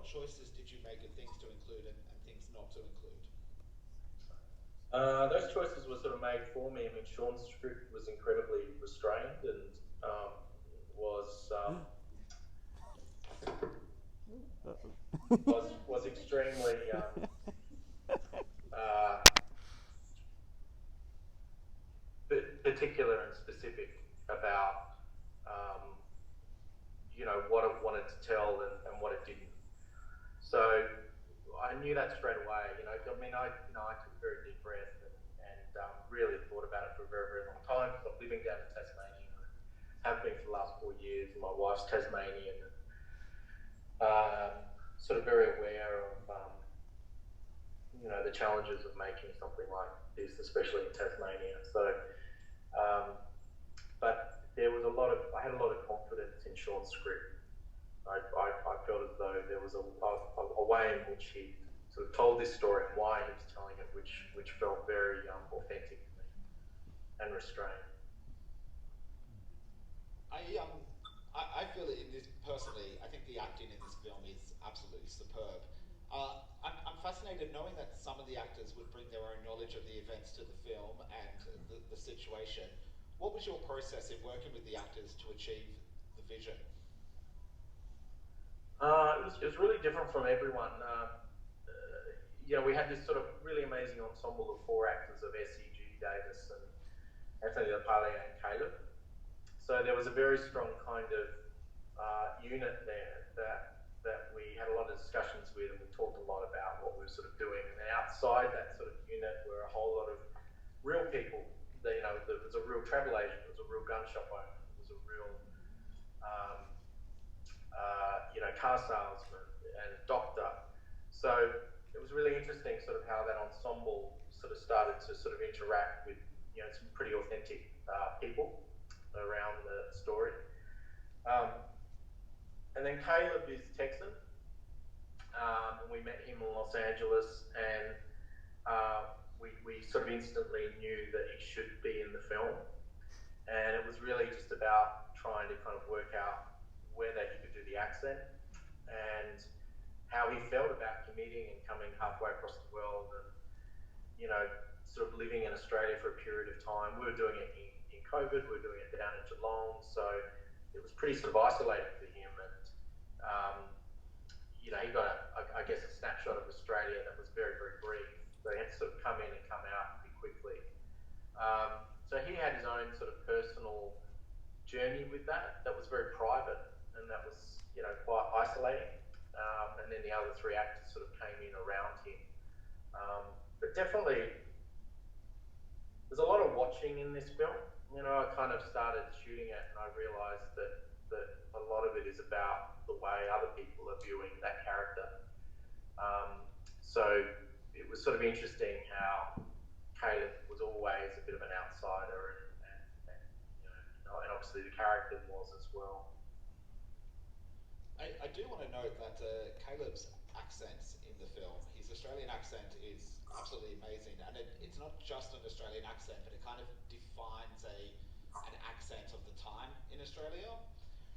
choices did you make of things to include and things not to include? Those choices were sort of made for me. I mean, Sean's script was incredibly restrained and was was extremely uh, particular and specific about what it wanted to tell and what it didn't. So I knew that straight away. I took a very deep breath and really thought about it for a very, very long time because I'm living down in Tasmania and have been for the last 4 years. My wife's Tasmanian and sort of very aware of the challenges of making something like this, especially in Tasmania. So, but I had a lot of confidence in Sean's script. I felt as though there was a way in which he sort of told this story and why he was telling it, which felt very authentic to me and restrained. I feel that in this personally, I think the acting in this film is absolutely superb. I'm fascinated knowing that some of the actors would bring their own knowledge of the events to the film and the situation. What was your process in working with the actors to achieve the vision? It was really different from everyone. We had this sort of really amazing ensemble of four actors of Essie, Judy Davis, and Anthony LaPaglia and Caleb. So there was a very strong kind of unit there that we had a lot of discussions with, and we talked a lot about what we were sort of doing. And then outside that sort of unit were a whole lot of real people. There was a real travel agent, there was a real gun shop owner, there was a real car salesman and doctor. So it was really interesting sort of how that ensemble sort of started to sort of interact with some pretty authentic people around the story. And then Caleb is Texan. And we met him in Los Angeles, and we sort of instantly knew that he should be in the film. And it was really just about trying to kind of work out whether he could do the accent and how he felt about committing and coming halfway across the world and, sort of living in Australia for a period of time. We were doing it in COVID, we were doing it down in Geelong, so it was pretty sort of isolating for him. And, he got, I guess, a snapshot of Australia that was very, very brief. So he had to sort of come in and come out pretty quickly. So he had his own sort of personal journey with that was very private, and that was quite isolating. And then the other three actors sort of came in around him. But definitely, there's a lot of watching in this film. I kind of started shooting it, and I realised that a lot of it is about the way other people are viewing that character. So it was sort of interesting how Caleb was always a bit of an outsider, and obviously the character was as well. I do want to note that Caleb's accent in the film, his Australian accent is absolutely amazing, and it's not just an Australian accent, but it kind of defines an accent of the time in Australia.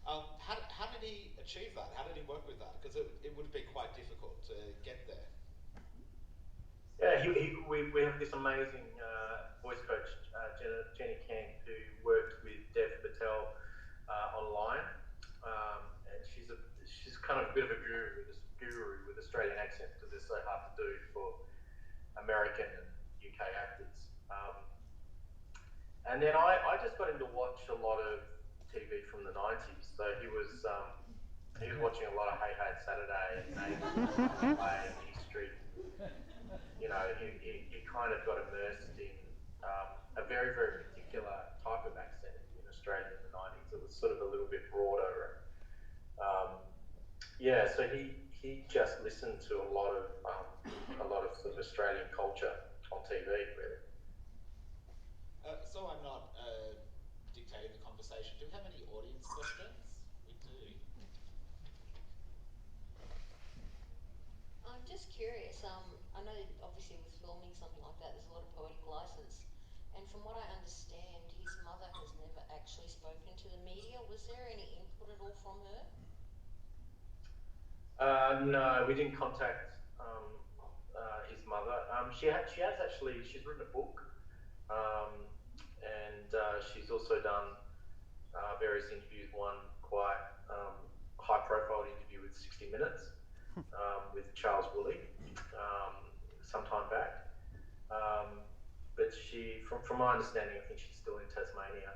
How did he achieve that? How did he work with that? Because it would have been quite difficult to get there. Yeah, we have this amazing voice coach, Jenny Kang, who worked with Dev Patel online, and she's kind of a bit of a guru with Australian accents because it's so hard to do for American and UK actors. And then I just got him to watch a lot of TV from the 90s. So he was watching a lot of Hey Hey Saturday and Neighbours and East Street. He kind of got immersed in a very, very particular type of accent in Australia in the 90s. It was sort of a little bit broader. So he just listened to a lot of sort of Australian culture on TV, really. So I'm not dictating the conversation. Do we have any audience questions? We do. I'm just curious. I know obviously with filming something like that, there's a lot of poetic license, and from what I understand, his mother has never actually spoken to the media. Was there any input at all from her? No, we didn't contact his mother. She's written a book, and she's also done various interviews. One quite high-profile interview with 60 Minutes with Charles Woolley some time back. But she, from my understanding, I think she's still in Tasmania.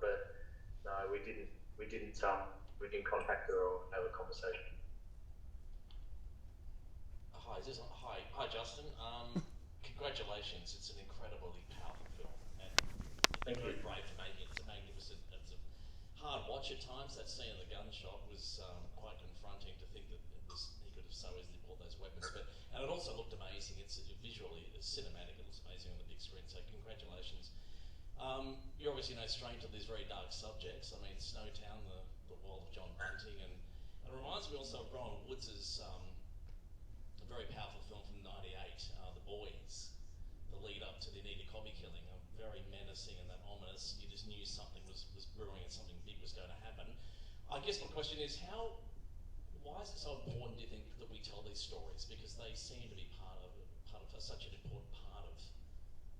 But no, we didn't contact her or have a conversation. Hi, Justin. Congratulations! It's an incredibly powerful film, and Thank you. very brave for making it. It's a magnificent. It's a hard watch at times. That scene of the gunshot was quite confronting to think that he could have so easily pulled those weapons. And it also looked amazing. It's visually, it's cinematic. It looks amazing on the big screen. So congratulations. You're obviously no stranger to these very dark subjects. I mean, Snowtown, the world of John Bunting, and it reminds me also of Ron Woods' a very powerful film from '98, The Boys, the lead up to the Anita Cobby killing, very menacing and that ominous. You just knew something was brewing and something big was going to happen. I guess my question is, why is it so important, do you think, that we tell these stories? Because they seem to be part of such an important part of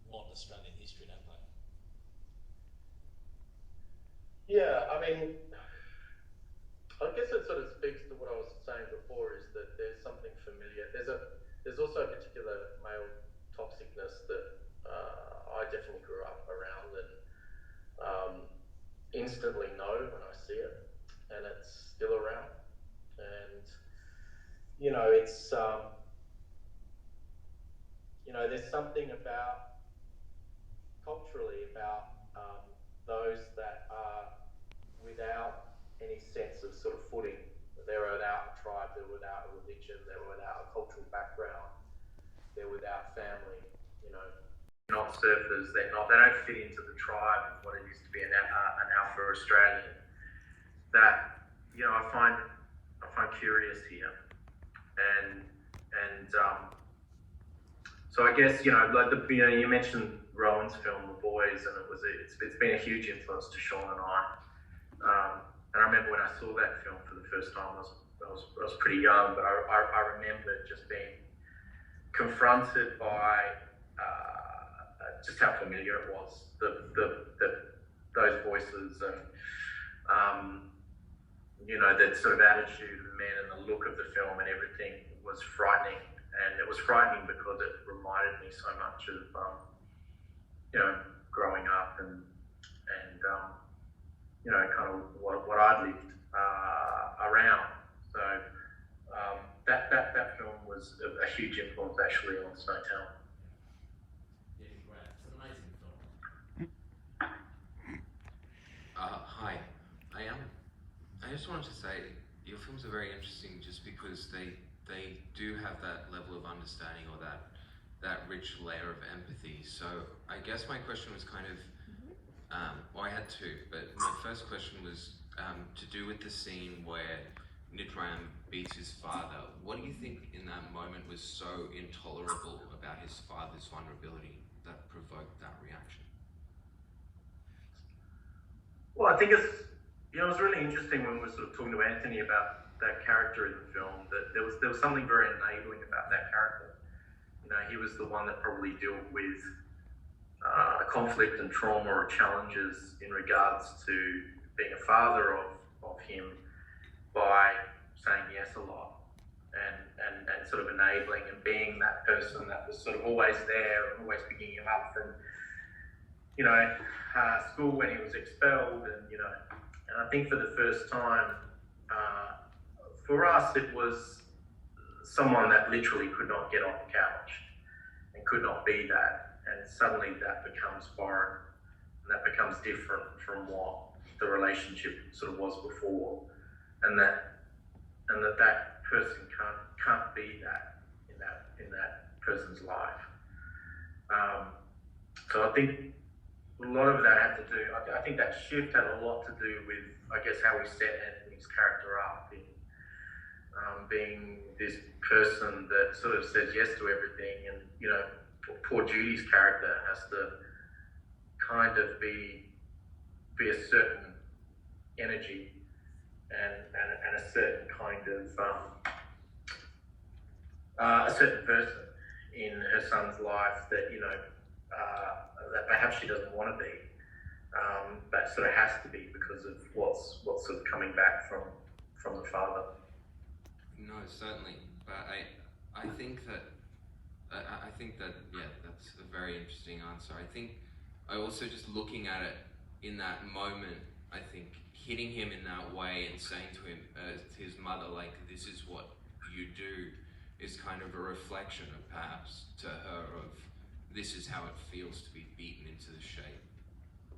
modern Australian history, don't they? Yeah, I mean, I guess it sort of speaks to what I was saying before, is that there's something familiar. There's also a particular male toxicness that I definitely grew up around and instantly know when I see it, and it's still around. And it's there's something about culturally about those that are without any sense of sort of footing. They're without a tribe, they're without a religion, they're without a cultural background, they're without family, not surfers, they don't fit into the tribe of what it used to be an alpha Australian. That, I find curious here. And so I guess, you mentioned Rowan's film, The Boys, and it's been a huge influence to Sean and I. And I remember when I saw that film for the first time, I was pretty young, but I remember just being confronted by just how familiar it was, those voices, and that sort of attitude of the men and the look of the film and everything was frightening. And it was frightening because it reminded me so much of growing up and kind of what I'd lived around. So that film was a huge influence actually on Snowtown. Yeah, great. It's an amazing film. Hi, I just wanted to say your films are very interesting just because they do have that level of understanding or that rich layer of empathy. So I guess my question was kind of, I had two, but my first question was to do with the scene where Nitram beats his father. What do you think in that moment was so intolerable about his father's vulnerability that provoked that reaction? Well, I think it was really interesting when we were sort of talking to Anthony about that character in the film, that there was something very enabling about that character. He was the one that probably dealt with conflict and trauma or challenges in regards to being a father of him by saying yes a lot and sort of enabling and being that person that was sort of always there and always picking him up from school when he was expelled, and I think for the first time for us it was someone that literally could not get off the couch and could not be that, and suddenly that becomes foreign and that becomes different from what the relationship sort of was before, and that person can't be that in that person's life. So I think a lot of that had to do, I think that shift had a lot to do with, I guess, how we set Anthony's character up in being this person that sort of says yes to everything, and poor Judy's character has to kind of be a certain energy and a certain kind of a certain person in her son's life that that perhaps she doesn't want to be, but sort of has to be because of what's sort of coming back from the father. No, certainly, but I think that yeah, that's a very interesting answer. I think I also just looking at it in that moment, I think hitting him in that way and saying to him, to his mother, like, this is what you do, is kind of a reflection of perhaps to her of this is how it feels to be beaten into the shape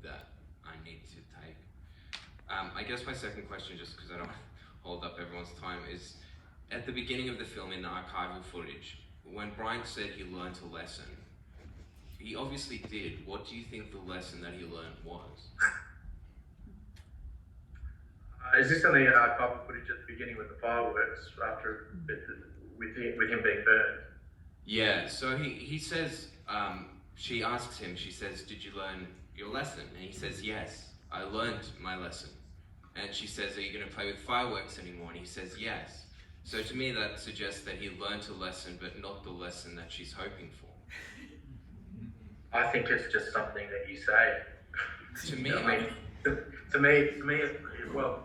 that I need to take. I guess my second question, just because I don't want to hold up everyone's time, is at the beginning of the film in the archival footage, when Bryant said he learned a lesson, he obviously did. What do you think the lesson that he learned was? Is this in the archival footage at the beginning with the fireworks after with him being burned? Yeah, so he says, she asks him, she says, did you learn your lesson? And he says, yes, I learned my lesson. And she says, are you going to play with fireworks anymore? And he says, yes. So to me that suggests that he learned a lesson, but not the lesson that she's hoping for. I think it's just something that you say. To me, to me, well,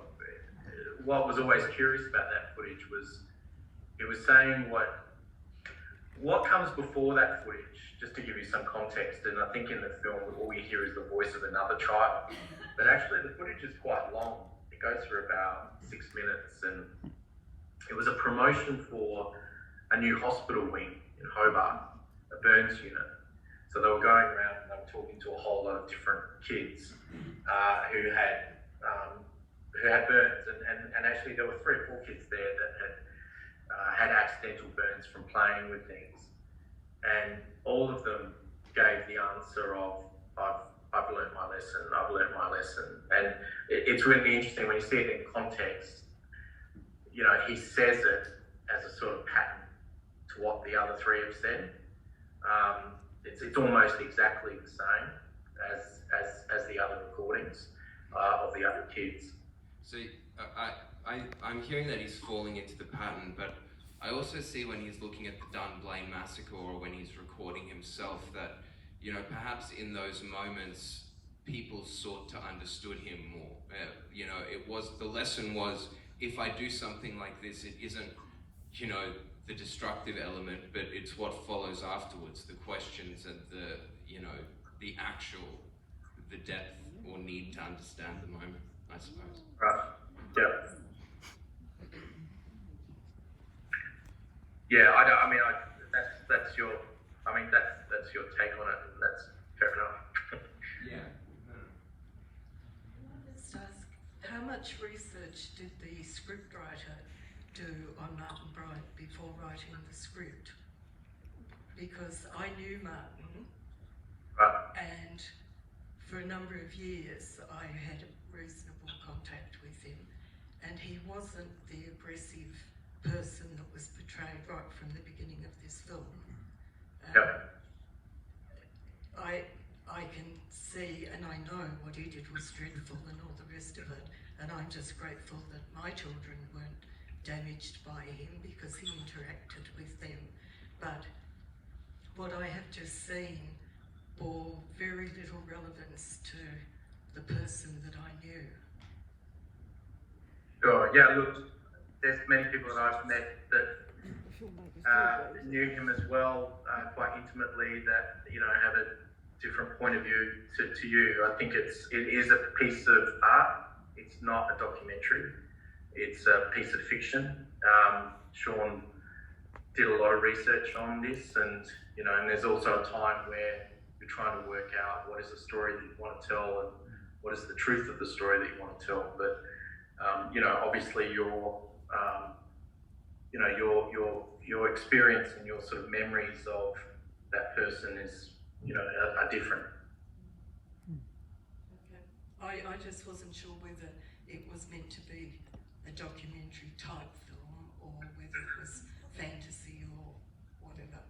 what was always curious about that footage was it was saying what comes before that footage. Just to give you some context, and I think in the film all you hear is the voice of another child, but actually the footage is quite long. It goes for about 6 minutes, and it was a promotion for a new hospital wing in Hobart, a burns unit. So they were going around and they were talking to a whole lot of different kids who had burns, and actually there were 3 or 4 kids there that had accidental burns from playing with things, and all of them gave the answer of I've learned my lesson, I've learned my lesson. And it's really interesting when you see it in context. You know, he says it as a sort of pattern to what the other 3 have said. It's almost exactly the same as the other recordings of the other kids. So I'm hearing that he's falling into the pattern, but I also see when he's looking at the Dunblane massacre or when he's recording himself that, you know, perhaps in those moments people sought to understood him more. You know, the lesson was, if I do something like this, it isn't, you know, the destructive element, but it's what follows afterwards, the questions and the depth or need to understand the moment, I suppose. Right. Yeah. Yeah. That's your take on it, and that's fair enough. Yeah. Just ask, how much research did the scriptwriter do on Martin Bryant before writing the script? Because I knew Martin, Right. and for a number of years I had reasonable contact with him, and he wasn't the aggressive person that was portrayed right from the beginning of this film. Yep. I can see and I know what he did was dreadful and all the rest of it, and I'm just grateful that my children weren't damaged by him because he interacted with them. But what I have just seen bore very little relevance to the person that I knew. Sure. Yeah. Look, there's many people that I've met that knew him as well, quite intimately, that have a different point of view to you. I think it is a piece of art. It's not a documentary. It's a piece of fiction. Sean did a lot of research on this, and there's also a time where you're trying to work out what is the story that you want to tell and what is the truth of the story that you want to tell. But obviously your experience and your sort of memories of that person is are different. Okay. I just wasn't sure whether it was meant to be a documentary type film or whether it was fantasy or whatever.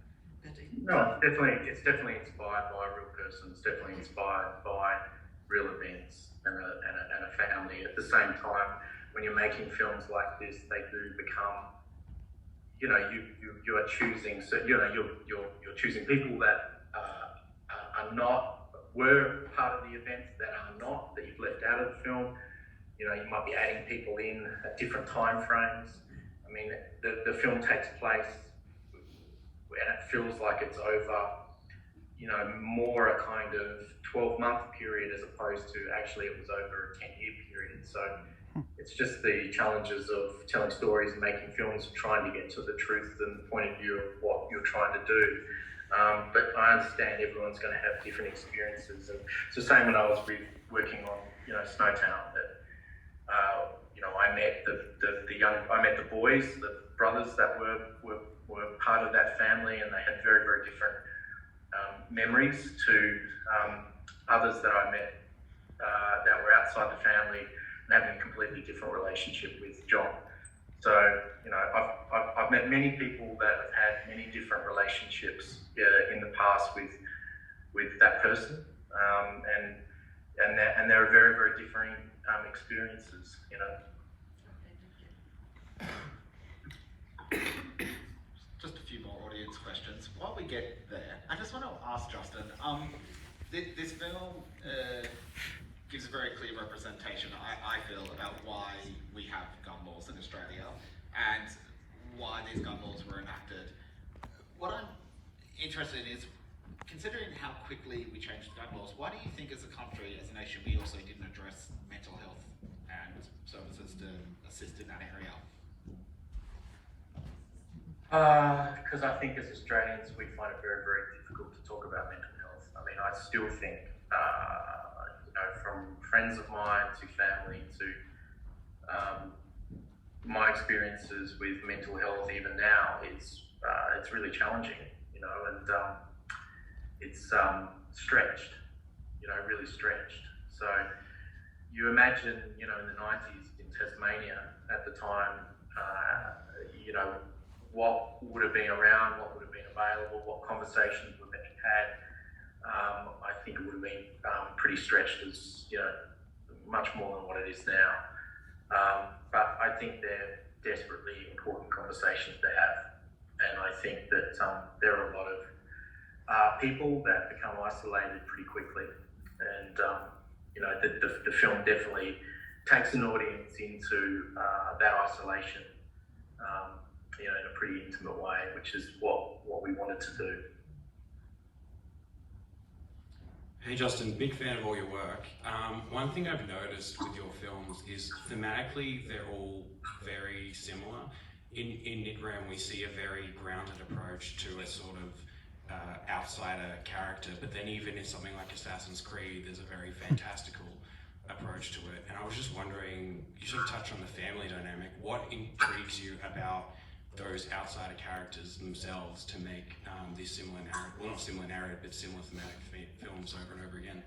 But No, it's definitely inspired by a real person. It's definitely inspired by real events and a family. At the same time, when you're making films like this, they do become, you are choosing, so you're choosing people that are not, were part of the events, that are not, that you've left out of the film. You might be adding people in at different time frames. I mean, the film takes place and it feels like it's over, more a kind of 12-month period as opposed to actually it was over a 10-year period. So it's just the challenges of telling stories and making films, trying to get to the truth and point of view of what you're trying to do. But I understand everyone's going to have different experiences. And it's the same when I was working on, Snowtown. That I met I met the boys, the brothers that were part of that family, and they had very, very different memories to others that I met that were outside the family and having a completely different relationship with John. So, I've met many people that have had many different relationships in the past with that person, and there are very, very differing experiences, Just a few more audience questions. While we get there, I just want to ask Justin, this film gives a very clear representation, I feel, about why we have gun laws in Australia and why these gun laws were enacted. What I'm interested in is, considering how quickly we changed gun laws, why do you think as a country, as a nation, we also didn't address mental health and services to assist in that area? Because I think as Australians we find it very, very difficult to talk about mental health. I mean, I still think, from friends of mine to family to my experiences with mental health even now is it's really challenging, and it's stretched, really stretched. So you imagine, in the 90s in Tasmania at the time, what would have been around, what would have been available, what conversations were being had. I think it would have been pretty stretched, as much more than what it is now. But I think they're desperately important conversations to have, and I think that there are a lot of people that become isolated pretty quickly, and the film definitely takes an audience into that isolation. In a pretty intimate way, which is what we wanted to do. Hey Justin, big fan of all your work. One thing I've noticed with your films is thematically they're all very similar. In Nitram we see a very grounded approach to a sort of outsider character, but then even in something like Assassin's Creed there's a very fantastical approach to it. And I was just wondering, you sort of touched on the family dynamic. What intrigues you about those outsider characters themselves to make these similar narrative, well not similar narrative, but similar thematic films over and over again?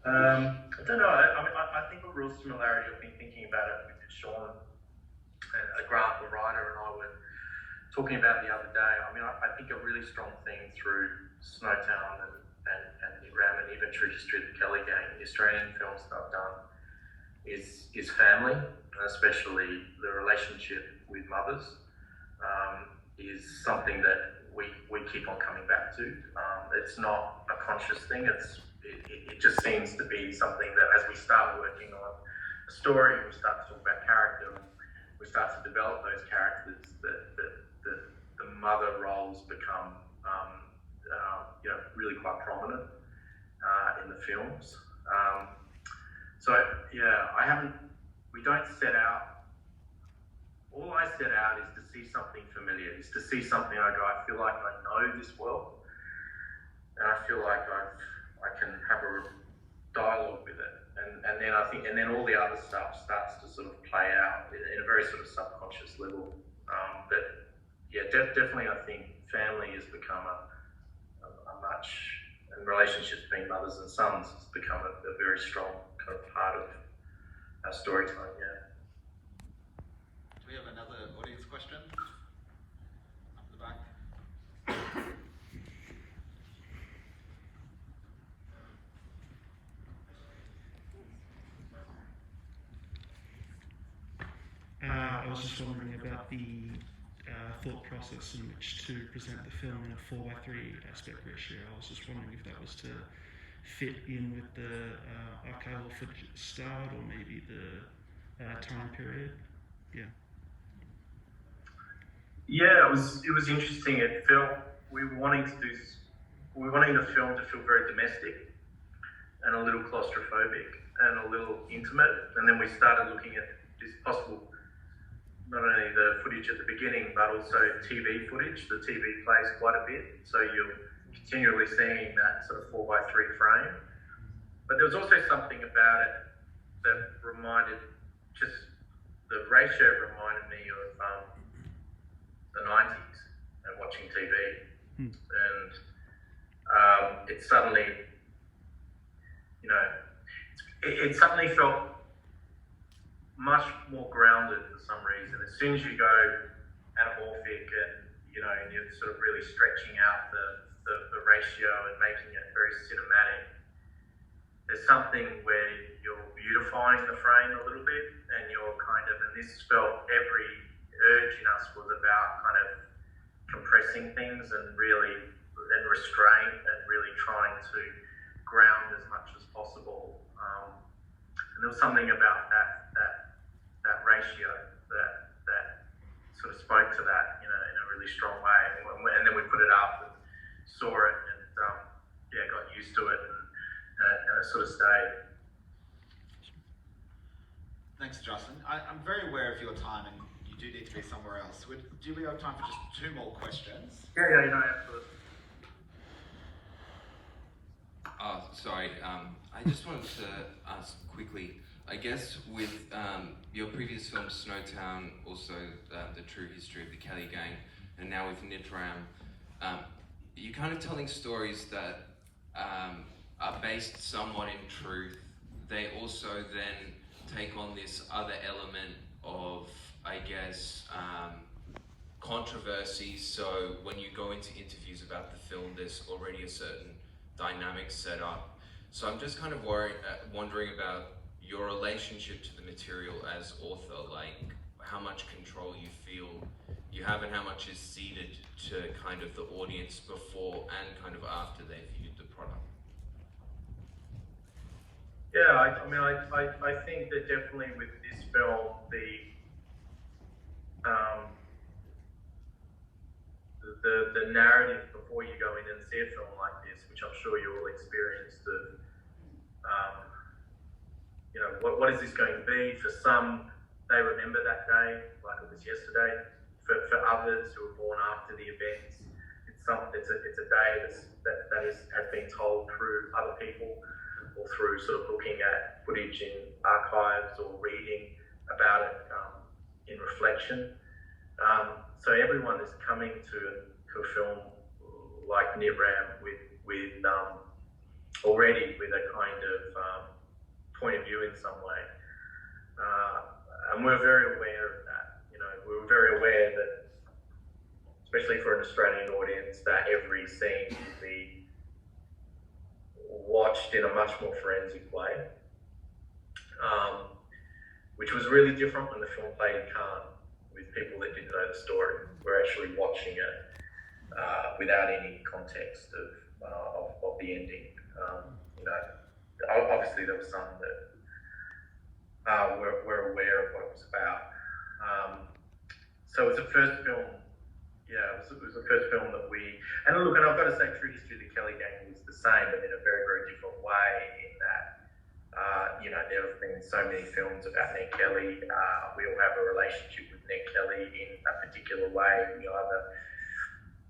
I don't know. I think a real similarity, I've been thinking about it with Sean and Grant, the writer, and I were talking about the other day. I mean, I think a really strong theme through Snowtown and Nitram and even True History of the Kelly Gang, the Australian films that I've done, is family, especially the relationship with mothers, is something that we keep on coming back to. It's not a conscious thing, it just seems to be something that as we start working on a story, we start to talk about character, we start to develop those characters, the mother roles become really quite prominent in the films. We don't set out, all I set out is to see something familiar, is to see something I feel like I know this well, and I feel like I can have a dialogue with it, and then all the other stuff starts to sort of play out in a very sort of subconscious level. But yeah, definitely I think family has become a much, and relationships between mothers and sons has become a very strong kind of part of our storytelling, yeah. Do we have another audience question? Up the back. I was just wondering about the thought process in which to present the film in a 4:3 aspect ratio. I was just wondering if that was to fit in with the archival footage at the start, or maybe the time period. Yeah. Yeah, it was interesting. It felt we were wanting the film to feel very domestic and a little claustrophobic and a little intimate. And then we started looking at this possible, not only the footage at the beginning, but also TV footage. The TV plays quite a bit, so you're continually seeing that sort of 4:3 frame. But there was also something about it that reminded, just the ratio reminded me of the 90s and watching TV. And it suddenly, you know, it suddenly felt much more grounded for some reason. As soon as you go anamorphic and, you know, and you're sort of really stretching out the ratio and making it very cinematic, there's something where you're beautifying the frame a little bit, and you're kind of, and this felt, every urge in us was about kind of compressing things and really, and restraint, and really trying to ground as much as possible. And there was something about that ratio that sort of spoke to that, you know, in a really strong way. And then we put it up and saw it, and got used to it, and it sort of stayed. Thanks, Justin. I'm very aware of your time, and you do need to be somewhere else. Do we have time for just 2 more questions? Yeah, you know, absolutely. Sorry, I just wanted to ask quickly, I guess with your previous film, Snowtown, also the true history of the Kelly Gang, and now with Nitram, you're kind of telling stories that are based somewhat in truth. They also then take on this other element of, I guess, controversy. So when you go into interviews about the film, there's already a certain dynamic set up. So I'm just kind of wondering about your relationship to the material as author, like how much control you feel you have and how much is ceded to kind of the audience before and kind of after they've viewed the product. Yeah, I think that definitely with this film, the narrative before you go in and see a film like this, which I'm sure you all experienced, of you know, what is this going to be? For some, they remember that day like it was yesterday. For others who were born after the events, it's a day that has been told through other people, or through sort of looking at footage in archives or reading about it in reflection. So everyone is coming to a film like Nitram with already with a kind of point of view in some way. And we're very aware of that. You know, we were very aware that, especially for an Australian audience, that every scene will be watched in a much more forensic way, which was really different when the film played in Cannes with people that didn't know the story. We're actually watching it without any context of the ending. You know, obviously there were some that were aware of what it was about. So it's the first film. Yeah, it was the first film that we, and look, and I've got to say, True History of the Kelly Gang was the same, but in a very, very different way, in that, you know, there have been so many films about Ned Kelly. We all have a relationship with Ned Kelly in a particular way. We either,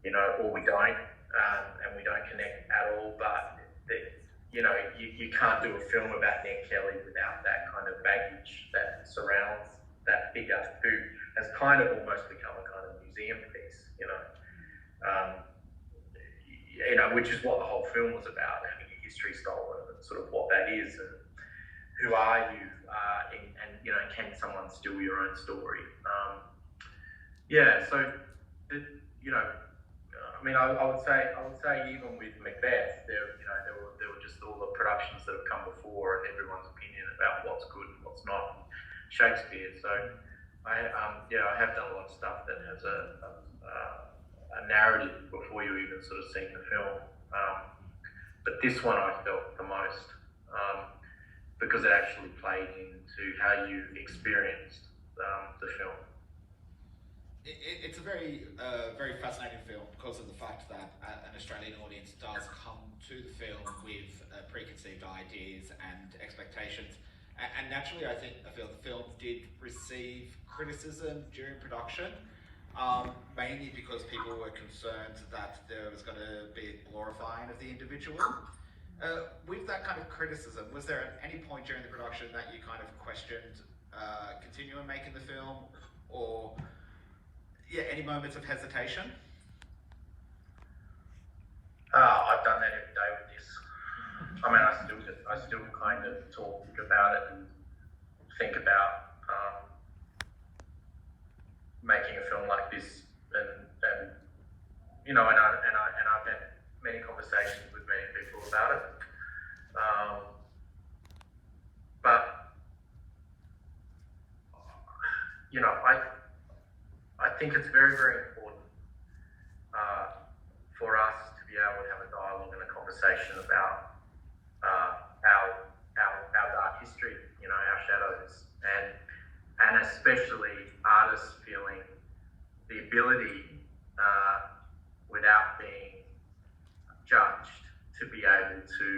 you know, or we don't, and we don't connect at all, but, you know, you can't do a film about Ned Kelly without that kind of baggage that surrounds that figure, who has kind of almost become a kind of museum piece, you know, which is what the whole film was about, having your history stolen and sort of what that is, and who are you, and you know, can someone steal your own story? Yeah, so you know, I mean, I would say even with Macbeth, there were just all the productions that have come before, and everyone's opinion about what's good and what's not. Shakespeare, so I have done a lot of stuff that has a narrative before you even sort of seen the film. But this one I felt the most because it actually played into how you experienced the film. It's a very fascinating film because of the fact that an Australian audience does come to the film with preconceived ideas and expectations. And naturally, I feel the film did receive criticism during production, mainly because people were concerned that there was going to be a glorifying of the individual. With that kind of criticism, was there at any point during the production that you kind of questioned continuing making the film, or any moments of hesitation? I've done that every day with this. I mean, I still kind of talk about it and think about making a film like this, and you know, and I've had many conversations with many people about it. But you know, I think it's very, very important for us to be able to have a dialogue and a conversation about our dark history, you know, our shadows, and especially artists feeling the ability, without being judged, to be able to,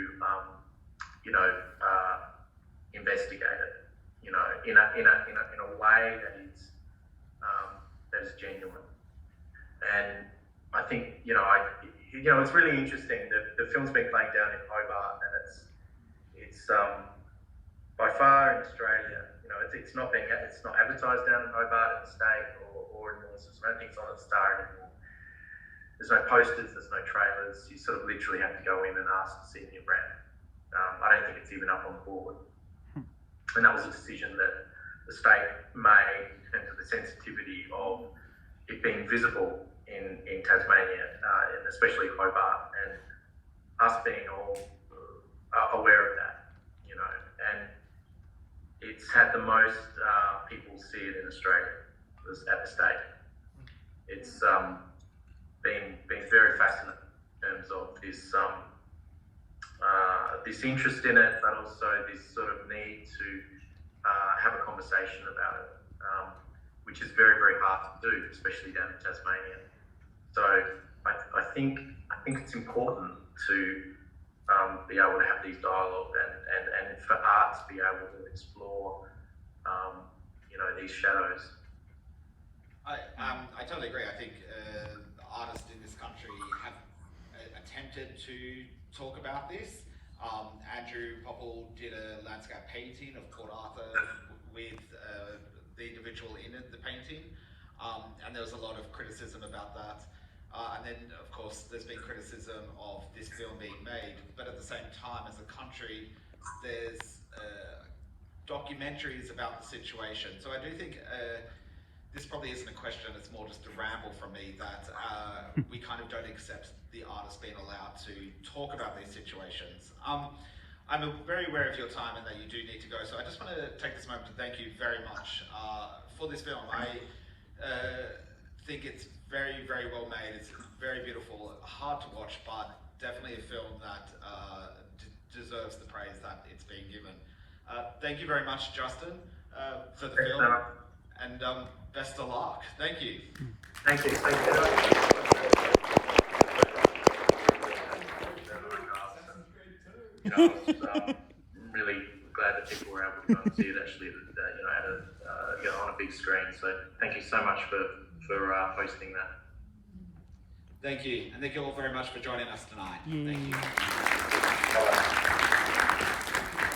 investigate it, you know, in a way that is genuine. And I think, it's really interesting that the film's been playing down in Hobart, and it's by far in Australia, you know, it's not advertised down in Hobart in the state or in Mawsons. I don't think it's on the Star anymore. There's no posters, there's no trailers. You sort of literally have to go in and ask to see a new brand. I don't think it's even up on the board. And that was a decision that the state made in terms of the sensitivity of it being visible in Tasmania, and especially Hobart, and us being all aware of that, you know. And it's had the most people see it in Australia at the state. It's been very fascinating in terms of this this interest in it, but also this sort of need to have a conversation about it, which is very, very hard to do, especially down in Tasmania. So I think it's important to be able to have these dialogue and for art to be able to explore, these shadows. I totally agree. I think artists in this country have attempted to talk about this. Andrew Popple did a landscape painting of Port Arthur with the individual in the painting, and there was a lot of criticism about that. And then, of course, there's been criticism of this film being made, but at the same time, as a country, there's documentaries about the situation. So I do think this probably isn't a question, it's more just a ramble from me that we kind of don't accept the artists being allowed to talk about these situations. I'm very aware of your time and that you do need to go, so I just want to take this moment to thank you very much for this film. I think it's very, very well made. It's very beautiful, hard to watch, but definitely a film that deserves the praise that it's being given. Thank you very much, Justin, for the film, and best of luck. Thank you. Thank you. I'm really glad that people were able to go and see it actually, on a big screen. So thank you so much for hosting that. Thank you, and thank you all very much for joining us tonight. Yeah. Thank you.